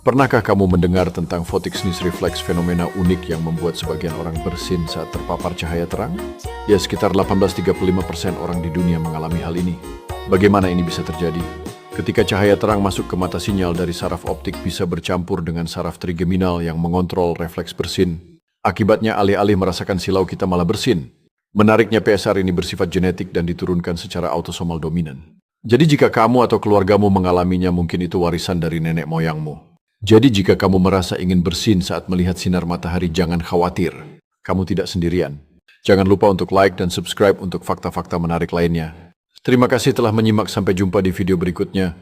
Pernahkah kamu mendengar tentang photic-sneeze reflex, fenomena unik yang membuat sebagian orang bersin saat terpapar cahaya terang? Ya, sekitar 18,35% orang di dunia mengalami hal ini. Bagaimana ini bisa terjadi? Ketika cahaya terang masuk ke mata, sinyal dari saraf optik bisa bercampur dengan saraf trigeminal yang mengontrol refleks bersin. Akibatnya, alih-alih merasakan silau, kita malah bersin. Menariknya, PSR ini bersifat genetik dan diturunkan secara autosomal dominan. Jadi jika kamu atau keluargamu mengalaminya, mungkin itu warisan dari nenek moyangmu. Jadi jika kamu merasa ingin bersin saat melihat sinar matahari, jangan khawatir. Kamu tidak sendirian. Jangan lupa untuk like dan subscribe untuk fakta-fakta menarik lainnya. Terima kasih telah menyimak, sampai jumpa di video berikutnya.